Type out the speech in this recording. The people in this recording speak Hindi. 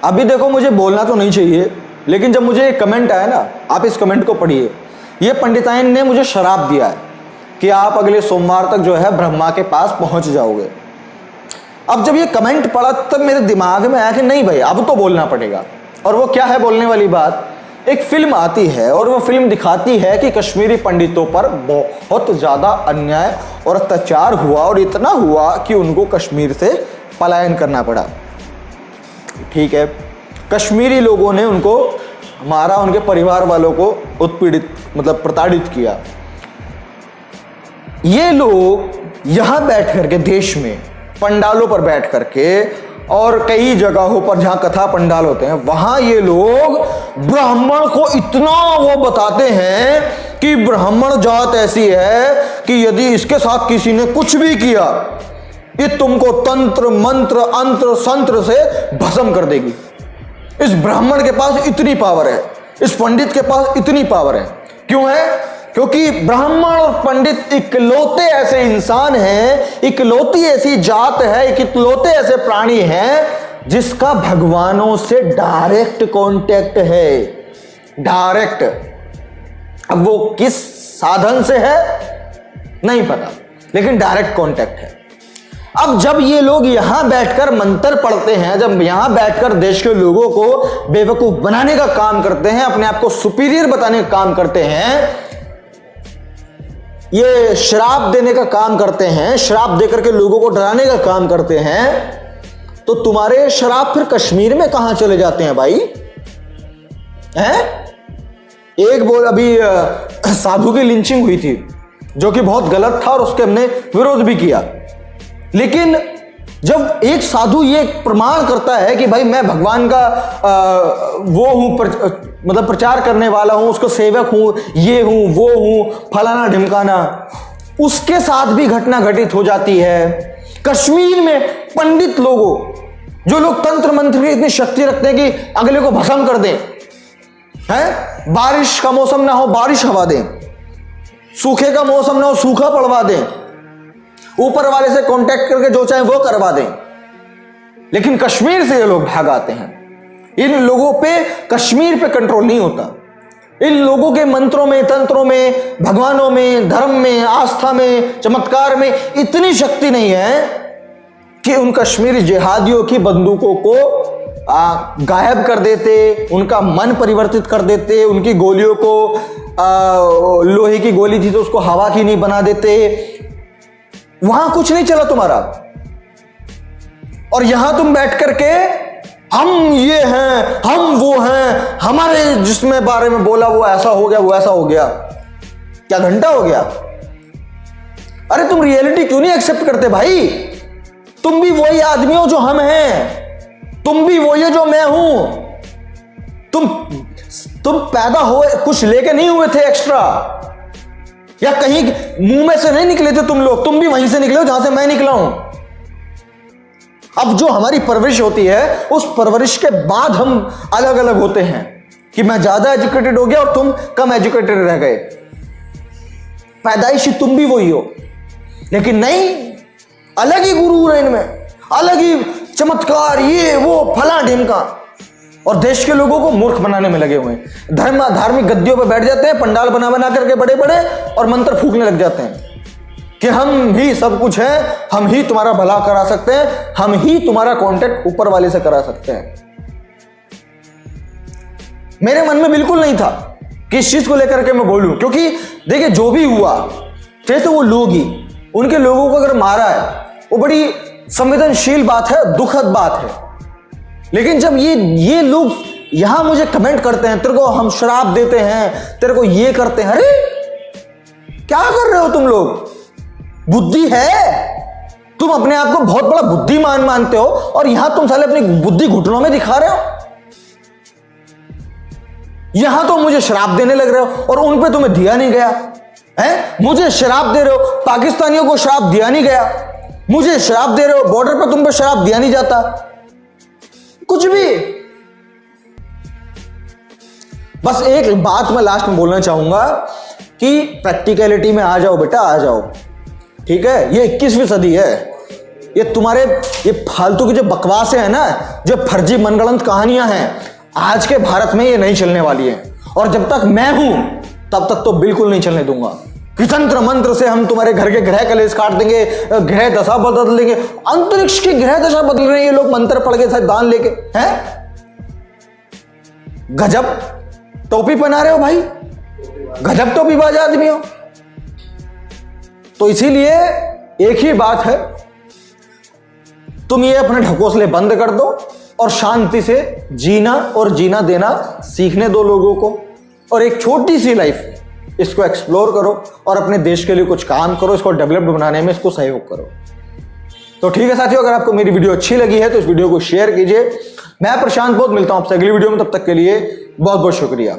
अभी देखो, मुझे बोलना तो नहीं चाहिए, लेकिन जब मुझे एक कमेंट आया ना, आप इस कमेंट को पढ़िए। ये पंडिताइन ने मुझे श्राप दिया है कि आप अगले सोमवार तक जो है ब्रह्मा के पास पहुंच जाओगे। अब जब ये कमेंट पढ़ा तब मेरे दिमाग में आया कि नहीं भाई, अब तो बोलना पड़ेगा। और वो क्या है बोलने वाली बात? एक फिल्म आती है और वो फिल्म दिखाती है कि कश्मीरी पंडितों पर बहुत ज्यादा अन्याय और अत्याचार हुआ, और इतना हुआ कि उनको कश्मीर से पलायन करना पड़ा। ठीक है, कश्मीरी लोगों ने उनको मारा, उनके परिवार वालों को उत्पीड़ित मतलब प्रताड़ित किया। ये लोग यहां बैठ करके देश में पंडालों पर बैठ करके और कई जगहों पर जहां कथा पंडाल होते हैं, वहां ये लोग ब्राह्मण को इतना वो बताते हैं कि ब्राह्मण जात ऐसी है कि यदि इसके साथ किसी ने कुछ भी किया, ये तुमको तंत्र मंत्र अंत्र संत्र से भस्म कर देगी। इस ब्राह्मण के पास इतनी पावर है, इस पंडित के पास इतनी पावर है। क्यों है? क्योंकि ब्राह्मण और पंडित इकलौते ऐसे इंसान हैं, इकलौती ऐसी जात है, इकलौते ऐसे प्राणी हैं जिसका भगवानों से डायरेक्ट कांटेक्ट है। डायरेक्ट। अब वो किस साधन से है नहीं पता, लेकिन डायरेक्ट कांटेक्ट है। अब जब ये लोग यहां बैठकर मंत्र पढ़ते हैं, जब यहां बैठकर देश के लोगों को बेवकूफ बनाने का काम करते हैं, अपने आप को सुपीरियर बताने का काम करते हैं, ये श्राप देने का काम करते हैं, श्राप देकर के लोगों को डराने का काम करते हैं, तो तुम्हारे श्राप फिर कश्मीर में कहां चले जाते हैं भाई? हैं? एक बोल अभी साधु की लिंचिंग हुई थी, जो कि बहुत गलत था और उसके हमने विरोध भी किया। लेकिन जब एक साधु ये प्रमाण करता है कि भाई मैं भगवान का वो हूं, मतलब प्रचार करने वाला हूं, उसको सेवक हूं, ये हूं, वो हूं, फलाना ढिमकाना, उसके साथ भी घटना घटित हो जाती है। कश्मीर में पंडित लोगों, जो लोग तंत्र मंत्र की इतनी शक्ति रखते हैं कि अगले को भस्म कर दें, हैं? बारिश का मौसम ना हो बारिश हवा दें, सूखे का मौसम ना हो सूखा पड़वा दें, ऊपर वाले से कांटेक्ट करके जो चाहे वो करवा दें। लेकिन कश्मीर से ये लोग भाग आते हैं। इन लोगों पे, कश्मीर पे कंट्रोल नहीं होता। इन लोगों के मंत्रों में, तंत्रों में, भगवानों में, धर्म में, आस्था में, चमत्कार में इतनी शक्ति नहीं है कि उन कश्मीरी जिहादियों की बंदूकों को गायब कर देते, उनका मन परिवर्तित कर देते, उनकी गोलियों को लोहे की गोली थी तो उसको हवा की नहीं बना देते। वहां कुछ नहीं चला तुम्हारा, और यहां तुम बैठ करके हम ये हैं, हम वो हैं, हमारे जिसमें बारे में बोला वो ऐसा हो गया, वो ऐसा हो गया। क्या घंटा हो गया? अरे तुम रियलिटी क्यों नहीं एक्सेप्ट करते भाई? तुम भी वही आदमी हो जो हम हैं, तुम भी वही हो जो मैं हूं। तुम पैदा हो कुछ लेके नहीं हुए थे एक्स्ट्रा, या कहीं मुंह में से नहीं निकले थे तुम लोग, तुम भी वहीं से निकले हो जहां से मैं निकला हूं। अब जो हमारी परवरिश होती है, उस परवरिश के बाद हम अलग अलग होते हैं कि मैं ज्यादा एजुकेटेड हो गया और तुम कम एजुकेटेड रह गए। पैदाइशी तुम भी वही हो, लेकिन नहीं, अलग ही गुरु है इनमें, अलग ही चमत्कार, ये वो फला ढिमका, और देश के लोगों को मूर्ख बनाने में लगे हुए हैं। धार्मिक गद्दियों पर बैठ जाते हैं, पंडाल बना बना करके बड़े बड़े, और मंत्र फूकने लग जाते हैं कि हम ही सब कुछ हैं, हम ही तुम्हारा भला करा सकते हैं, हम ही तुम्हारा कांटेक्ट ऊपर वाले से करा सकते हैं। मेरे मन में बिल्कुल नहीं था कि इस चीज को लेकर के मैं बोलूं, क्योंकि देखिए जो भी हुआ, जैसे वो लोग ही, उनके लोगों को अगर मारा है वो बड़ी संवेदनशील बात है, दुखद बात है। लेकिन जब ये लोग यहां मुझे कमेंट करते हैं, तेरे को हम श्राप देते हैं, तेरे को ये करते हैं, अरे क्या कर रहे हो तुम लोग? बुद्धि है? तुम अपने आप को बहुत बड़ा बुद्धिमान मानते हो, और यहां तुम साले अपनी बुद्धि घुटनों में दिखा रहे हो। यहां तो मुझे श्राप देने लग रहे हो, और उन पे तुम्हें दिया नहीं गया है। मुझे श्राप दे रहे हो, पाकिस्तानियों को श्राप दिया नहीं गया। मुझे श्राप दे रहे हो, बॉर्डर पर तुम पे श्राप दिया नहीं जाता, कुछ भी। बस एक बात मैं लास्ट में बोलना चाहूंगा कि प्रैक्टिकलिटी में आ जाओ बेटा, आ जाओ। ठीक है, ये 21वीं सदी है, ये तुम्हारे ये फालतू की जो बकवासें हैं ना, जो फर्जी मनगढ़ंत कहानियां हैं, आज के भारत में ये नहीं चलने वाली है। और जब तक मैं हूं तब तक तो बिल्कुल नहीं चलने दूंगा कि तंत्र मंत्र से हम तुम्हारे घर के ग्रह कलेश काट देंगे, ग्रह दशा बदल देंगे। अंतरिक्ष की ग्रह दशा बदल रहे हैं ये लोग मंत्र पढ़ के, दान लेके हैं। गजब टोपी पहना रहे हो भाई, गजब टोपीबाज आदमी हो। तो इसीलिए एक ही बात है, तुम ये अपने ढकोसले बंद कर दो और शांति से जीना और जीना देना सीखने दो लोगों को। और एक छोटी सी लाइफ, इसको एक्सप्लोर करो और अपने देश के लिए कुछ काम करो, इसको डेवलप्ड बनाने में इसको सहयोग करो। तो ठीक है साथियों, अगर आपको मेरी वीडियो अच्छी लगी है तो इस वीडियो को शेयर कीजिए। मैं प्रशांत बोध मिलता हूं आपसे अगली वीडियो में, तब तक के लिए बहुत बहुत शुक्रिया।